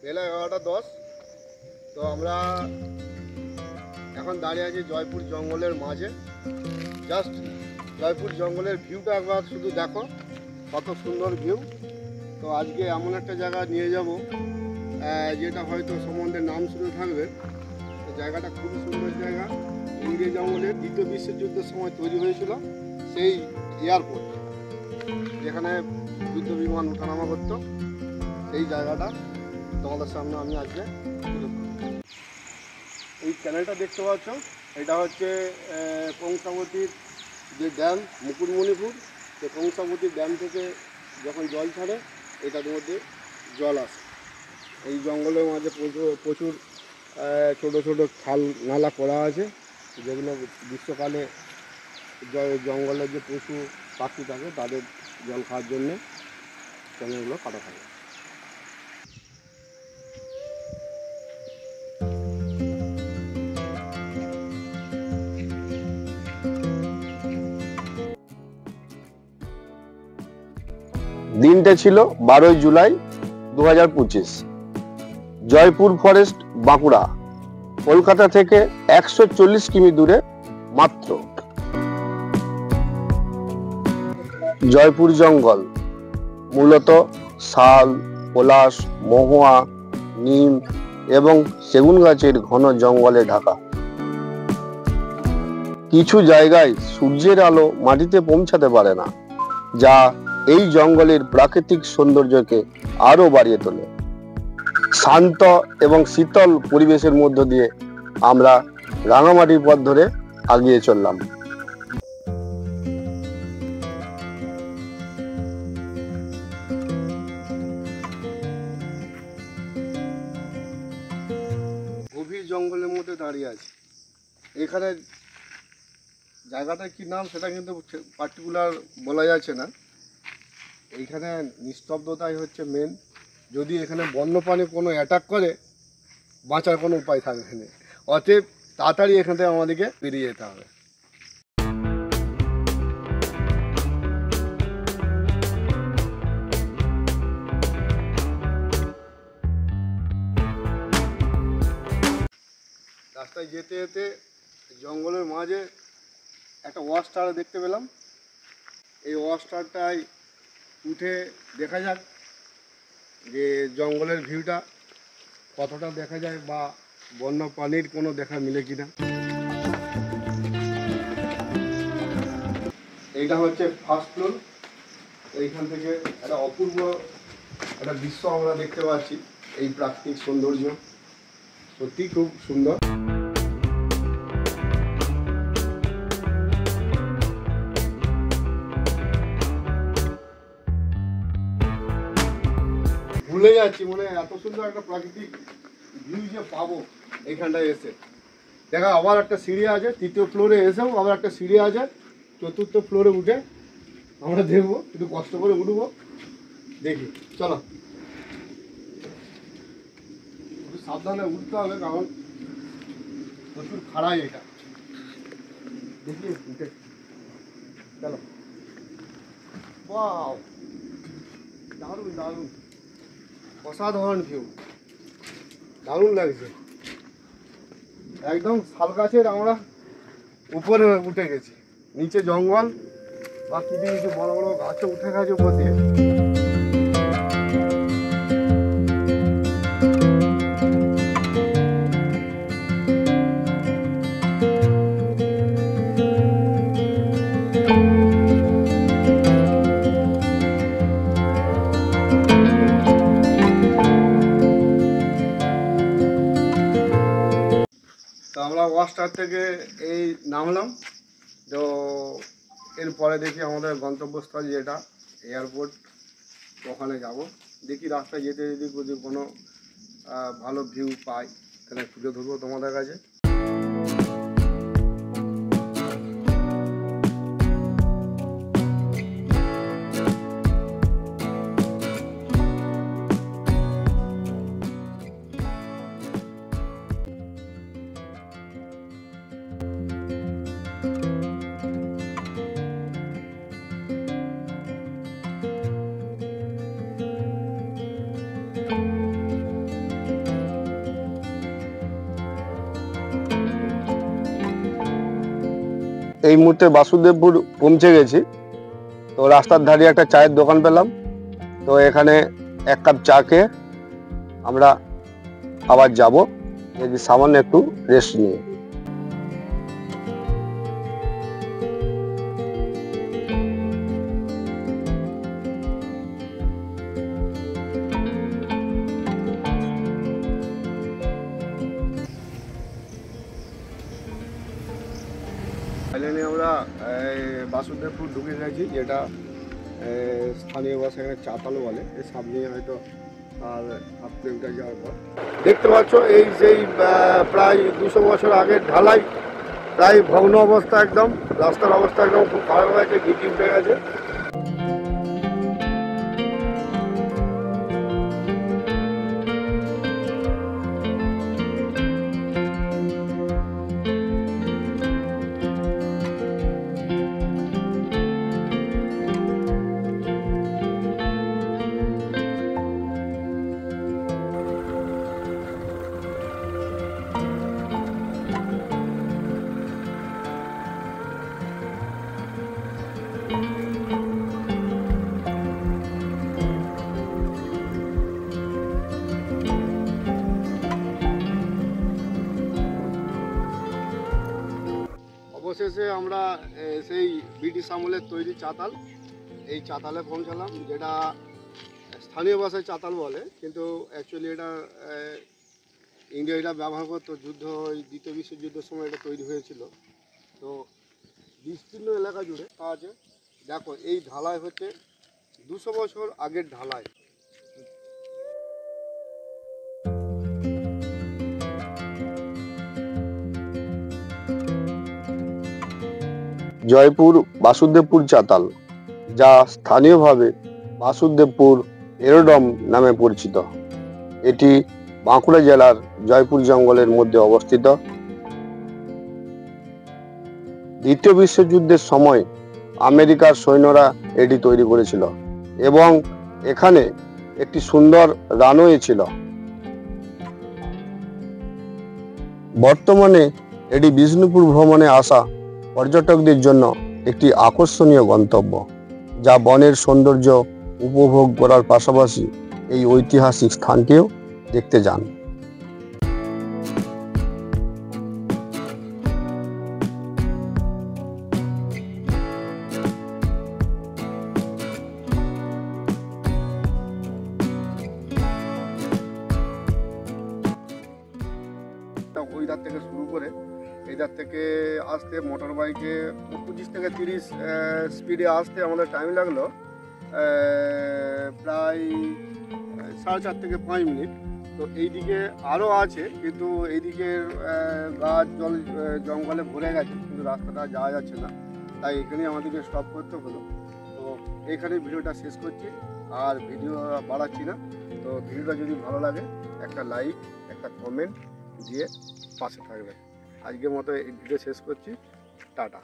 বেলা 11:10। তো আমরা এখন দাঁড়িয়ে আছি জয়পুর জঙ্গলের মাঝে। জাস্ট জয়পুর জঙ্গলের ভিউটা একবার শুধু দেখো, কত সুন্দর ভিউ। তো আজকে এমন একটা জায়গা নিয়ে যাব যেটা হয়তো সম্বন্ধে নাম শুনে থাকবে। তো জায়গাটা খুবই সুন্দর জায়গা। ইংরেজ আমলের দ্বিতীয় বিশ্বযুদ্ধের সময় তৈরি হয়েছিল সেই এয়ারপোর্ট, যেখানে যুদ্ধ বিমান ওঠানামা করতো। সেই জায়গাটা তোমাদের সামনে আমি আজকে তুলে ধরব। এই চ্যানেলটা দেখতে পাচ্ছ, এটা হচ্ছে কংসাবতীর যে ড্যাম, মুকুটমণিপুর। তো কংসাবতীর ড্যাম থেকে যখন জল ছাড়ে এটার মধ্যে জল আসে। এই জঙ্গলের মাঝে প্রচুর ছোট ছোট খাল নালা করা আছে, যেগুলো গ্রীষ্মকালে জঙ্গলের যে পশু পাখি থাকে তাদের জল খাওয়ার জন্যে চ্যানেলগুলো কাটা থাকে। দিনটা ছিল 12 জুলাই 2025। জয়পুর ফরেস্ট, বাঁকুড়া, কলকাতা থেকে 140 কিমি দূরে মাত্র। জয়পুর জঙ্গল মূলত শাল, পলাশ, মহুয়া, নিম এবং সেগুন গাছের ঘন জঙ্গলে ঢাকা। কিছু জায়গায় সূর্যের আলো মাটিতে পৌঁছাতে পারে না, যা এই জঙ্গলের প্রাকৃতিক সৌন্দর্যকে আরো বাড়িয়ে তোলে। শান্ত এবং শীতল পরিবেশের মধ্য দিয়ে আমরা রাঙামাটির পথ ধরে এগিয়ে চললাম। গভীর জঙ্গলের মধ্যে দাঁড়িয়ে আছি। এখানে জায়গাটার কি নাম সেটা কিন্তু পার্টিকুলার বলা যাচ্ছে না। এইখানে নিস্তব্ধতাই হচ্ছে মেন। যদি এখানে বন্যপ্রাণী কোনো অ্যাটাক করে, বাঁচার কোনো উপায় থাকবে না। অতএব তাড়াতাড়ি এখান থেকে আমাদেরকে বেরিয়ে যেতে হবে। রাস্তায় যেতে যেতে জঙ্গলের মাঝে একটা ওয়াচ টাওয়ার দেখতে পেলাম। এই ওয়াচ টাওয়ারটায় উঠে দেখা যাক যে জঙ্গলের ভিউটা কতটা দেখা যায় বা বন্য প্রাণীর কোনো দেখা মিলে কিনা। এইটা হচ্ছে ফার্স্ট ফ্লোর। এইখান থেকে একটা অপূর্ব একটা দৃশ্য আমরা দেখতে পাচ্ছি। এই প্রাকৃতিক সৌন্দর্য সত্যি খুব সুন্দর। ভুলে যাচ্ছি, মানে এত সুন্দর একটা প্রাকৃতিক ভিউ যে পাবো এইখানটায় এসে। দেখা আবার একটা সিঁড়ি আছে, তৃতীয় ফ্লোরে এসেও আবার একটা সিঁড়ি আছে। চতুর্থ ফ্লোরে উঠে আমরা দেখবো, একটু কষ্ট করে উঠবো, দেখি চলো। একটু সাবধানে উঠতে হবে, কারণ প্রচুর খাড়াই এটা। দেখি উঠে চলো। বাহ, দারুণ দারুণ, অসাধারণ ভিউ, দারুণ লাগছে। একদম শাল গাছের আমরা উপরে উঠে গেছি, নিচে জঙ্গল বা কিছু কিছু বড় বড় গাছও উঠে গেছে উপর দিয়ে। তো আমরা ওয়াস্টার থেকে এই নামলাম। তো এরপরে দেখি আমাদের গন্তব্যস্থল যেটা এয়ারপোর্ট, ওখানে যাব। দেখি রাস্তায় যেতে যদি কোনো ভালো ভিউ পাই তাহলে তুলে ধরবো তোমাদের কাছে। এই মুহূর্তে বাসুদেবপুর পৌঁছে গেছি। তো রাস্তার ধারে একটা চায়ের দোকান পেলাম, তো এখানে এক কাপ চা খেয়ে আমরা আবার যাব সামান্য একটু রেস্ট নিয়ে। ফাইনালি আমরা বাসুদেবপুর ঢুকে গেছি, যেটা স্থানীয় ভাষায় এখানে চাতাল বলে। এর সামনে হয়তো আর হাফ কিলোমিটার যাওয়ার পর দেখতে পাচ্ছ এই সেই প্রায় 200 বছর আগের ঢালাই, প্রায় ভগ্ন অবস্থা, একদম রাস্তার অবস্থা একদম খুব খারাপ হয়েছে, গিটি উঠে গেছে। অবশেষে আমরা সেই ব্রিটিশ আমলের তৈরি চাতাল, এই চাতালে পৌঁছালাম, যেটা স্থানীয় ভাষায় চাতাল বলে, কিন্তু অ্যাকচুয়ালি এটা ইন্ডিয়া এটা ব্যবহার করতো যুদ্ধ, দ্বিতীয় বিশ্বযুদ্ধের সময় এটা তৈরি হয়েছিল। তো বিস্তীর্ণ এলাকা জুড়ে আছে। দেখো এই ঢালাই হচ্ছে 200 বছর আগের ঢালাই। জয়পুর বাসুদেবপুর চাতাল, যা স্থানীয়ভাবে বাসুদেবপুর এরোড্রম নামে পরিচিত। এটি বাঁকুড়া জেলার জয়পুর জঙ্গলের মধ্যে অবস্থিত। দ্বিতীয় বিশ্বযুদ্ধের সময় আমেরিকার সৈন্যরা এটি তৈরি করেছিল এবং এখানে একটি সুন্দর রানওয়ে ছিল। বর্তমানে এটি বিষ্ণুপুর ভ্রমণে আসা পর্যটকদের জন্য একটি আকর্ষণীয় গন্তব্য, যা বনের সৌন্দর্য উপভোগ করার পাশাপাশি এই ঐতিহাসিক স্থানটিও দেখতে যান। ওই ধার থেকে শুরু করে এই ধার থেকে আসতে মোটর বাইকে 25 থেকে 30 স্পিডে আসতে আমাদের টাইম লাগলো প্রায় 4.5 থেকে 5 মিনিট। তো এইদিকে আরও আছে, কিন্তু এইদিকের গাছ জঙ্গলে ভরে গেছে, কিন্তু রাস্তাটা যাওয়া যাচ্ছে না, তাই এখানেই আমাদেরকে স্টপ করতে হলো। তো এখানে ভিডিওটা শেষ করছি, আর ভিডিও বাড়াচ্ছি না। তো ভিডিওটা যদি ভালো লাগে একটা লাইক, একটা কমেন্ট দিয়ে পাশে থাকবে। আজকের মতো এই ভিডিও শেষ করছি। টাটা।